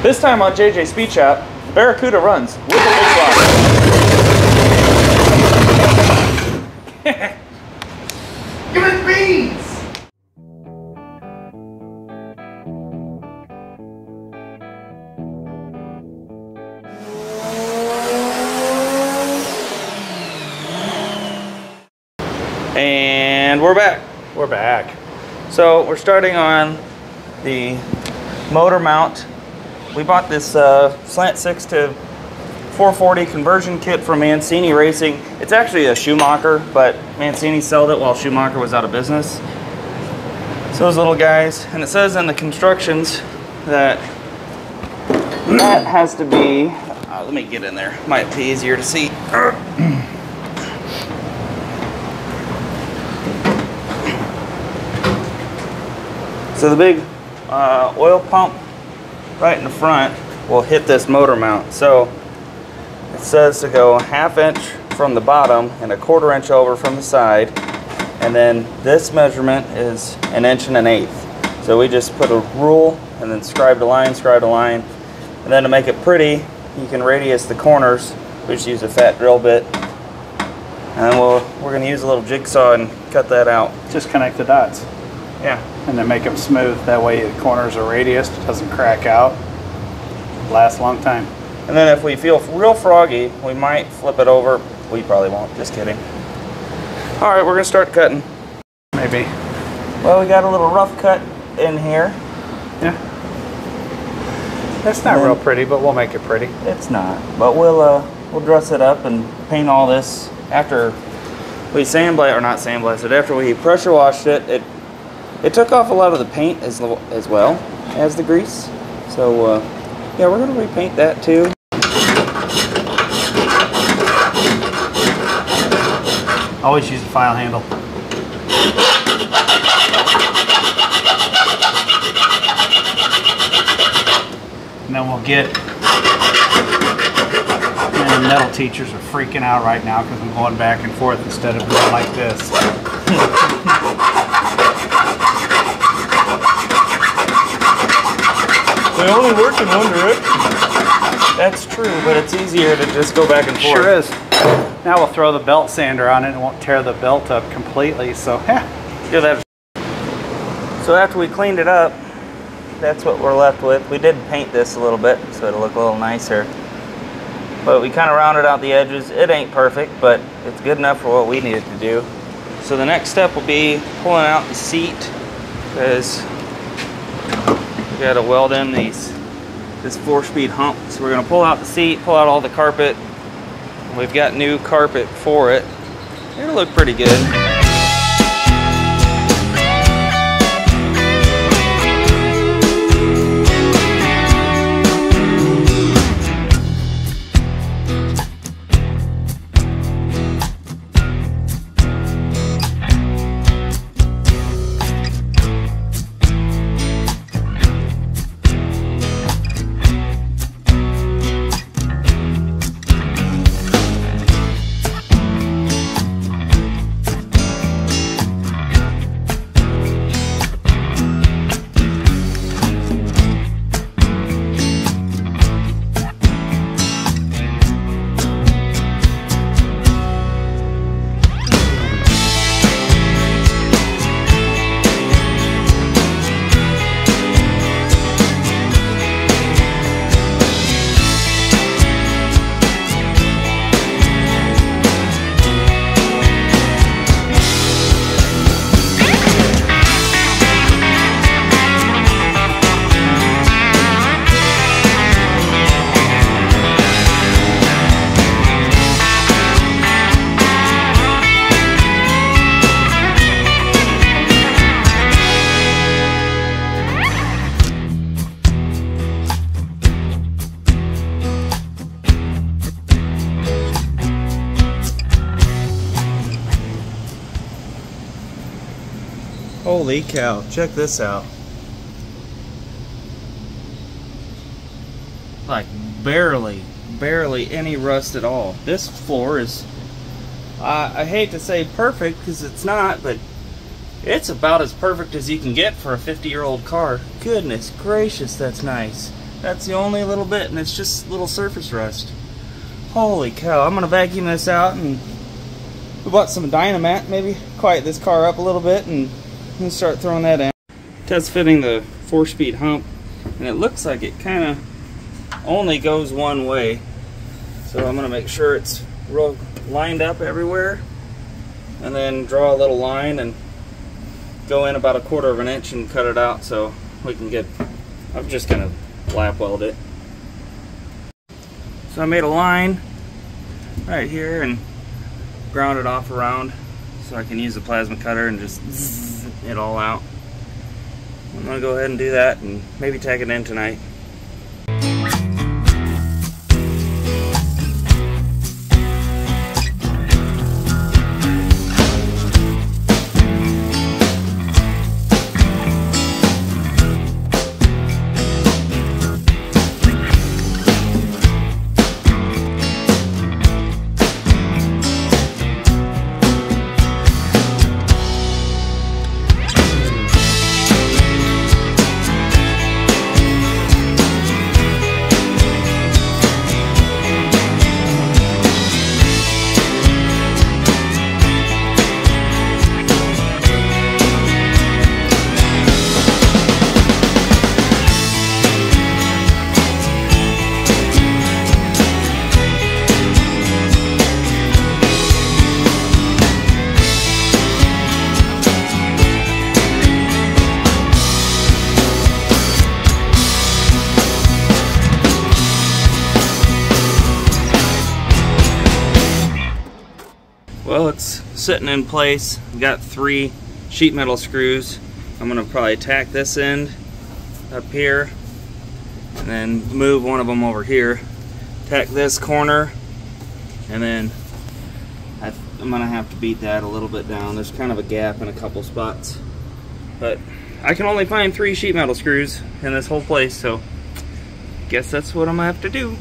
This time on JJ Speed Shop, Barracuda runs with a big block. Give it beans! And we're back. We're back. So we're starting on the motor mount. We bought this Slant 6 to 440 conversion kit from Mancini Racing. It's actually a Schumacher, but Mancini sold it while Schumacher was out of business. So those little guys, and it says in the constructions that that has to be, let me get in there, might be easier to see. So the big oil pump right in the front will hit this motor mount. So it says to go 1/2 inch from the bottom and 1/4 inch over from the side. And then this measurement is 1 1/8 inches. So we just put a rule and then scribed a line. And then to make it pretty, you can radius the corners. We just use a fat drill bit. And then we're gonna use a little jigsaw and cut that out. Just connect the dots. Yeah. And then make them smooth. That way the corners are radiused, it doesn't crack out. Lasts a long time. And then if we feel real froggy, we might flip it over. We probably won't, just kidding. All right, we're gonna start cutting. Maybe. Well, we got a little rough cut in here. Yeah. That's not real pretty, but we'll make it pretty. It's not, but we'll dress it up and paint all this after we sandblast, or not sandblasted, after we pressure washed it. It took off a lot of the paint as well as the grease. So yeah, we're gonna repaint that too. Always use a file handle. And then we'll get, and the metal teachers are freaking out right now because I'm going back and forth instead of going like this. They only work in one direction. That's true, but it's easier to just go back and forth. Sure is. Now we'll throw the belt sander on it and it won't tear the belt up completely, so yeah. So after we cleaned it up, that's what we're left with. We did paint this a little bit so it'll look a little nicer. But we kind of rounded out the edges. It ain't perfect, but it's good enough for what we needed to do. So the next step will be pulling out the seat, because we got to weld in this 4-speed hump. So we're going to pull out the seat, pull out all the carpet. We've got new carpet for it. It'll look pretty good. Holy cow, check this out. Like barely any rust at all. This floor is, I hate to say perfect because it's not, but it's about as perfect as you can get for a 50-year-old car. Goodness gracious, that's nice. That's the only little bit, and it's just little surface rust. Holy cow, I'm gonna vacuum this out, and we bought some Dynamat, maybe quiet this car up a little bit and start throwing that in. Test fitting the 4-speed hump, and it looks like it kind of only goes one way. So I'm gonna make sure it's real lined up everywhere, and then draw a little line and go in about 1/4 of an inch and cut it out so we can get, I'm just gonna lap weld it. So I made a line right here and ground it off around so I can use the plasma cutter and just zzz it all out. I'm gonna go ahead and do that and maybe tack it in tonight. Well, it's sitting in place. I've got 3 sheet metal screws. I'm gonna probably tack this end up here and then move one of them over here. Tack this corner, and then I'm gonna have to beat that a little bit down. There's kind of a gap in a couple spots, but I can only find 3 sheet metal screws in this whole place, so guess that's what I'm gonna have to do.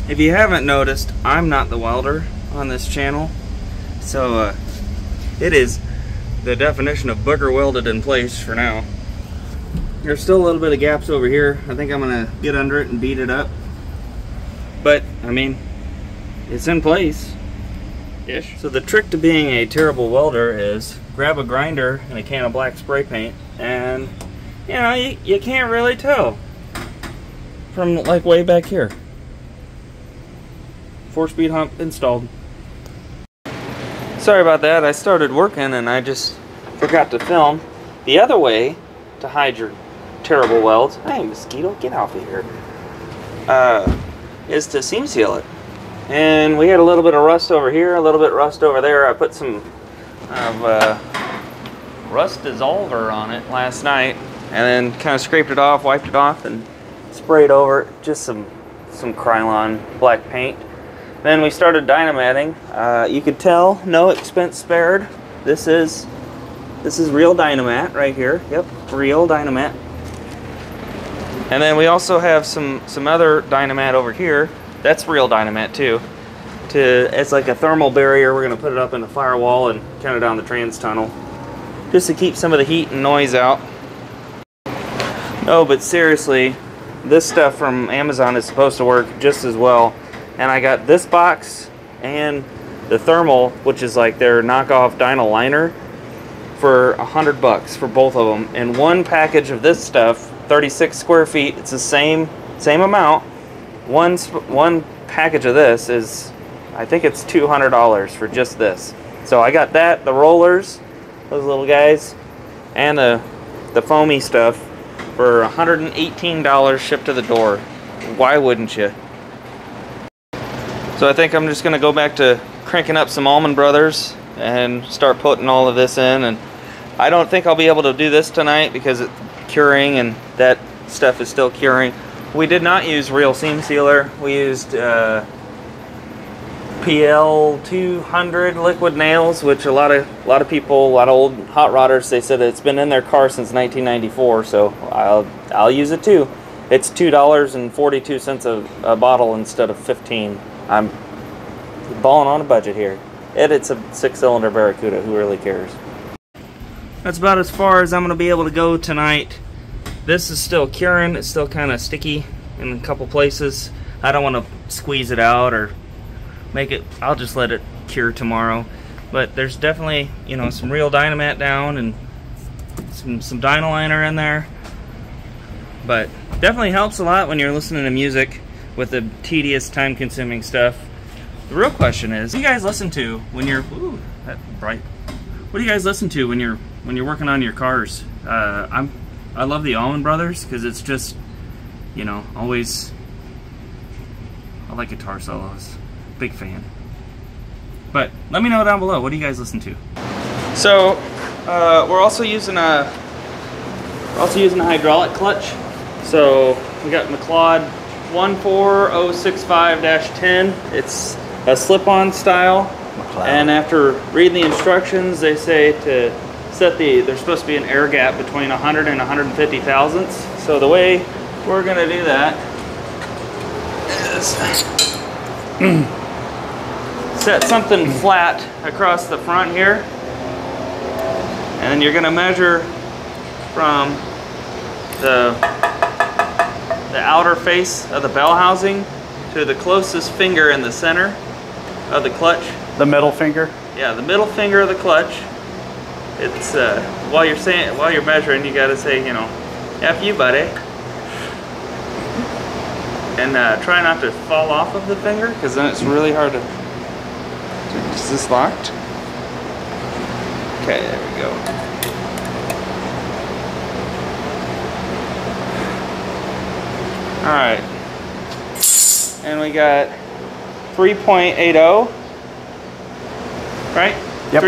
If you haven't noticed, I'm not the welder on this channel, so it is the definition of booger welded in place for now. There's still a little bit of gaps over here. I think I'm gonna get under it and beat it up, but I mean, it's in place ish. So the trick to being a terrible welder is grab a grinder and a can of black spray paint, and you know, you can't really tell from like way back here. 4-speed hump installed. Sorry about that, I started working and I just forgot to film. The other way to hide your terrible welds, hey mosquito, get off of here, is to seam seal it. And we had a little bit of rust over here, a little bit of rust over there. I put some rust dissolver on it last night and then kind of scraped it off, wiped it off, and sprayed over it, just some Krylon black paint. Then we started Dynamatting. You could tell, no expense spared. This is real Dynamat right here. Yep, real Dynamat. And then we also have some other Dynamat over here. That's real Dynamat too. It's like a thermal barrier. We're gonna put it up in the firewall and kind of down the trans tunnel, just to keep some of the heat and noise out. No, but seriously, this stuff from Amazon is supposed to work just as well. And I got this box and the thermal, which is like their knockoff dyno liner, for $100 for both of them. And one package of this stuff, 36 square feet, it's the same amount. One package of this is, I think it's $200 for just this. So I got that, the rollers, those little guys, and the foamy stuff for $118 shipped to the door. Why wouldn't you? So I think I'm just gonna go back to cranking up some Allman Brothers and start putting all of this in. And I don't think I'll be able to do this tonight because it's curing and that stuff is still curing. We did not use real seam sealer. We used PL 200 liquid nails, which a lot of people, a lot of old hot rodders, they said it's been in their car since 1994. So I'll use it too. It's $2.42 a bottle instead of 15. I'm balling on a budget here. It's a 6-cylinder Barracuda. Who really cares? That's about as far as I'm going to be able to go tonight. This is still curing. It's still kind of sticky in a couple places. I don't want to squeeze it out or make it. I'll just let it cure tomorrow. But there's definitely, you know, some real Dynamat down and some dyno liner in there. But definitely helps a lot when you're listening to music with the tedious, time-consuming stuff. The real question is, what do you guys listen to when you're that bright? What do you guys listen to when you're working on your cars? I love the Allman Brothers because it's just, you know, always. I like guitar solos. Big fan. But let me know down below. What do you guys listen to? So we're also using a hydraulic clutch. So we got McLeod 14065-10. It's a slip-on style. McLeod. And after reading the instructions, they say to set there's supposed to be an air gap between 100 and 150 thousandths. So the way we're gonna do that is set something flat across the front here, and then you're gonna measure from the outer face of the bell housing to the closest finger in the center of the clutch. The middle finger? Yeah, the middle finger of the clutch. It's while you're measuring, you gotta say, you know, F you, buddy. And try not to fall off of the finger, because then it's really hard to. Is this locked? Okay, there we go. Alright. And we got 3.80. Right? Yep.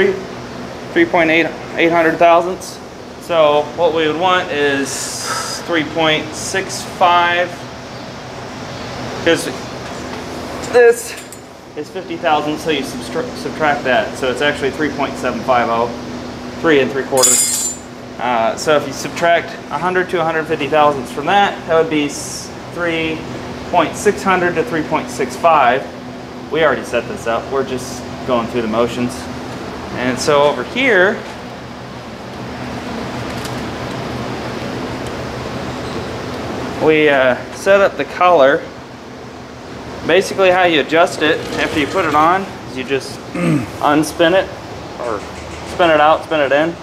3.8 thousandths. So what we would want is 3.65, because this is 50 thousandths, so you subtract that. So it's actually 3.750, 3 3/4. So if you subtract 100 to 150 thousandths from that, that would be 3.600 to 3.65. We already set this up. We're just going through the motions. And so over here, we set up the collar. Basically how you adjust it after you put it on is you just unspin it, or spin it out, spin it in.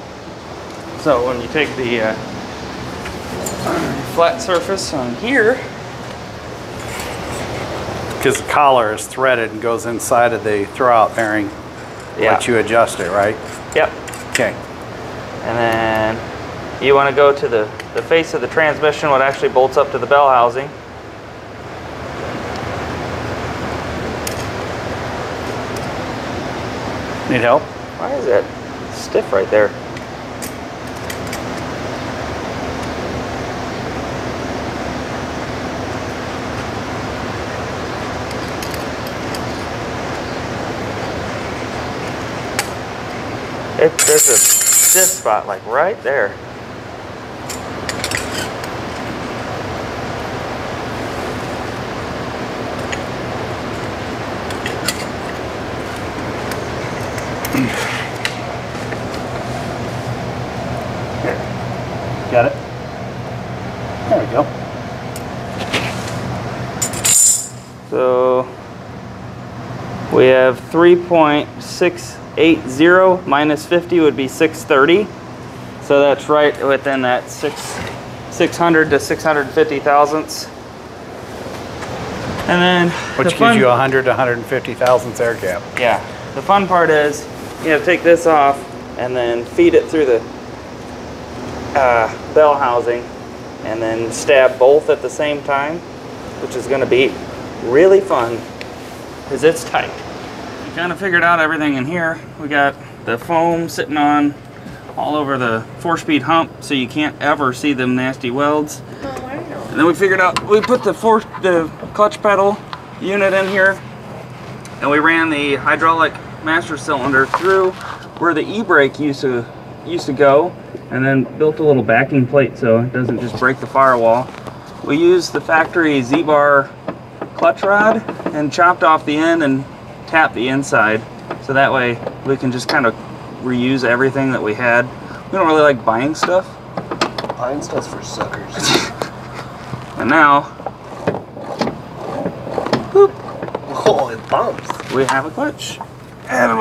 So when you take the flat surface on here, because the collar is threaded and goes inside of the throwout bearing, yeah, let you adjust it, right? Yep. Okay. And then you want to go to the face of the transmission, what actually bolts up to the bell housing. Need help? Why is that stiff right there? There's a stiff spot like right there. Here. Got it? There we go. So We have 3.680 minus 50 would be 630. So that's right within that 600 to 650 thousandths. And then which gives you 100 to 150 thousandths air gap. Yeah. The fun part is you take this off and then feed it through the bell housing and then stab both at the same time, which is going to be really fun because it's tight. We kind of figured out everything in here. We got the foam sitting on all over the 4-speed hump so you can't ever see them nasty welds. And then we figured out, we put the clutch pedal unit in here and we ran the hydraulic master cylinder through where the e-brake used to go, and then built a little backing plate so it doesn't just break the firewall. We used the factory Z-bar clutch rod and chopped off the end and tapped the inside, so that way we can just kind of reuse everything that we had. We don't really like buying stuff. Buying stuff's for suckers. And now, boop, Oh, it bumps. we have a clutch. And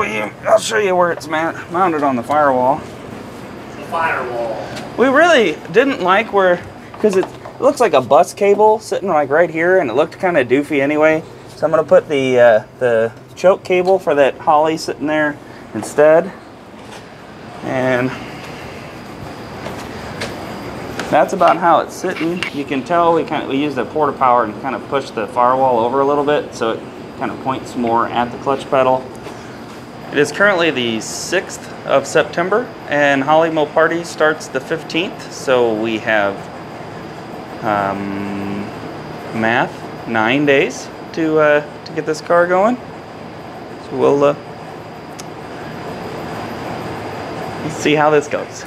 I'll show you where it's mounted on the firewall. The firewall. We really didn't like because it looks like a bus cable sitting like right here, and it looked kind of doofy anyway. So I'm gonna put the choke cable for that Holly sitting there instead. And that's about how it's sitting. You can tell we used a porta power and kind of pushed the firewall over a little bit so it kind of points more at the clutch pedal. It is currently the 6th of September and Holly Mopar starts the 15th, so we have math 9 days to get this car going. So we'll see how this goes.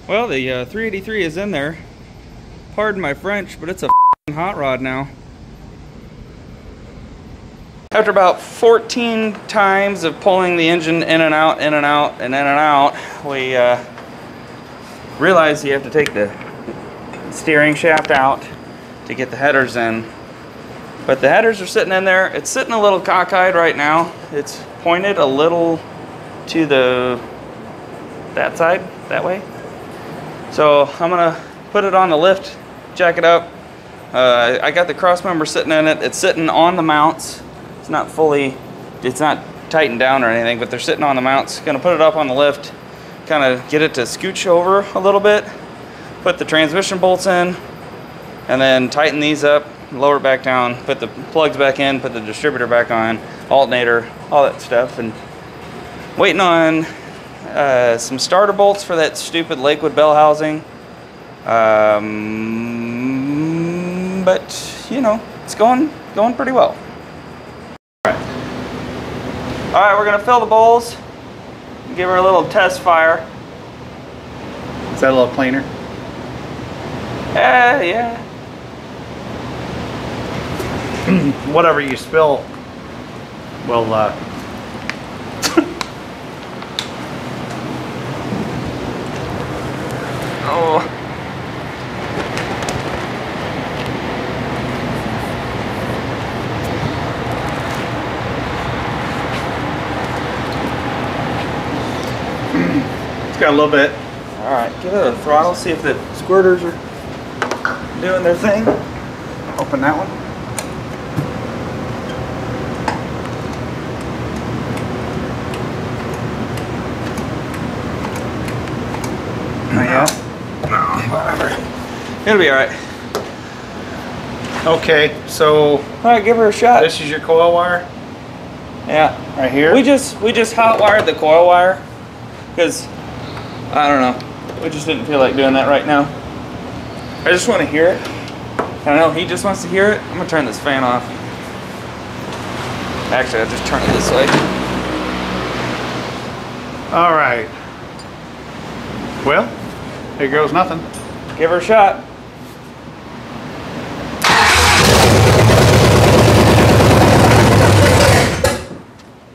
Well, the 383 is in there. Pardon my French, but it's a hot rod now. After about 14 times of pulling the engine in and out, in and out, and in and out, we realized you have to take the steering shaft out to get the headers in. But the headers are sitting in there. It's sitting a little cockeyed right now. It's pointed a little to that side, that way. So I'm gonna put it on the lift, jack it up. I got the cross member sitting in it. It's sitting on the mounts. It's not tightened down or anything, but they're sitting on the mounts. Gonna put it up on the lift, kind of get it to scooch over a little bit, put the transmission bolts in, and then tighten these up, lower it back down, put the plugs back in, put the distributor back on, alternator, all that stuff, and waiting on some starter bolts for that stupid Lakewood bell housing. But you know, it's going pretty well. All right, we're gonna fill the bowls, give her a little test fire. Is that a little cleaner? Yeah. Whatever you spill will Oh. it's got a little bit. All right, give it a throttle, see if the squirters are doing their thing. Open that one. Whatever. It'll be all right. Okay, so all right, give her a shot. This is your coil wire. Yeah. Right here. We just hot wired the coil wire because I don't know. We just didn't feel like doing that right now. I just want to hear it. I know he just wants to hear it. I'm gonna turn this fan off. Actually, I'll just turn it this way. All right. Well, here goes nothing. Give her a shot.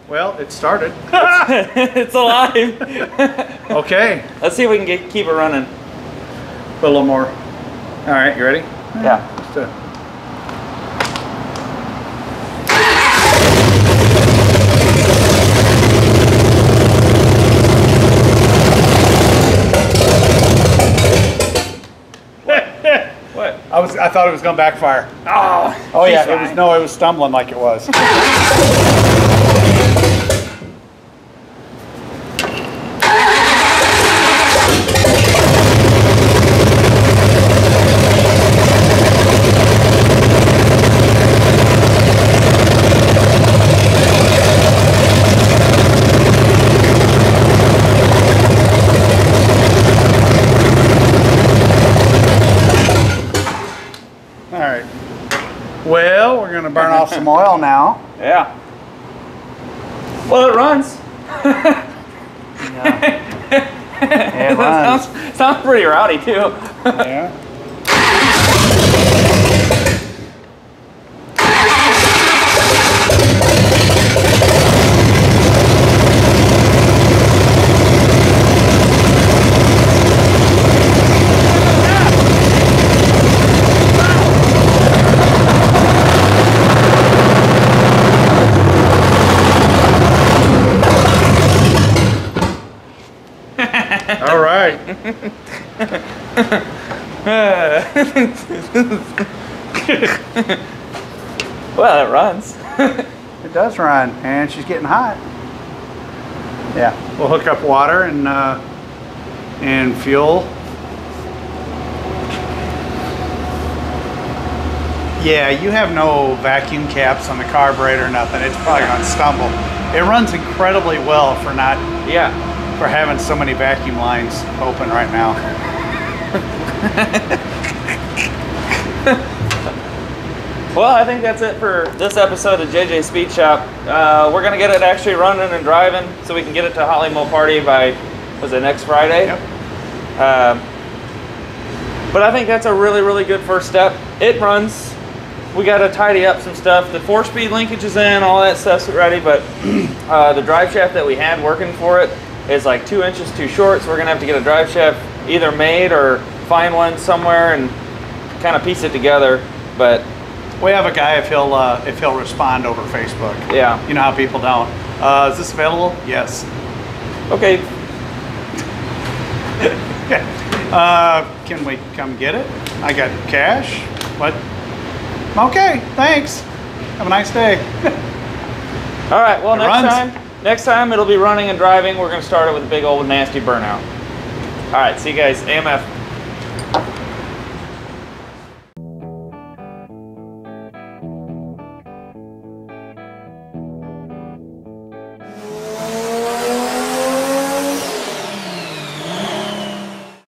Well, it started. It's alive. Okay. Let's see if we can keep it running. Put a little more. All right, you ready? Yeah. Let's do it. What? I thought it was going to backfire. Oh Yeah, it was stumbling like it was. All right. Well, we're going to burn off some oil now. Yeah. Well, it runs. Yeah, it runs. Sounds pretty rowdy too. Yeah. All right. Well, it runs. It does run, and she's getting hot. Yeah, we'll hook up water and fuel. Yeah, you have no vacuum caps on the carburetor or nothing. It's probably going to stumble. It runs incredibly well for not for having so many vacuum lines open right now. Well, I think that's it for this episode of JJ Speed Shop. We're gonna get it actually running and driving so we can get it to Holly Mo Party by, was it next Friday? Yep. But I think that's a really, really good first step. It runs. We got to tidy up some stuff. The 4-speed linkage is in, all that stuff's ready, but the drive shaft that we had working for it is like 2 inches too short, so we're gonna have to get a drive shaft either made or find one somewhere and kind of piece it together. But we have a guy if he'll respond over Facebook. Yeah. You know how people don't. Is this available? Yes. Okay. Can we come get it? I got cash. What? Okay, thanks. Have a nice day. All right, well, It next time it'll be running and driving. We're gonna start it with a big old nasty burnout. All right, see you guys. AMF.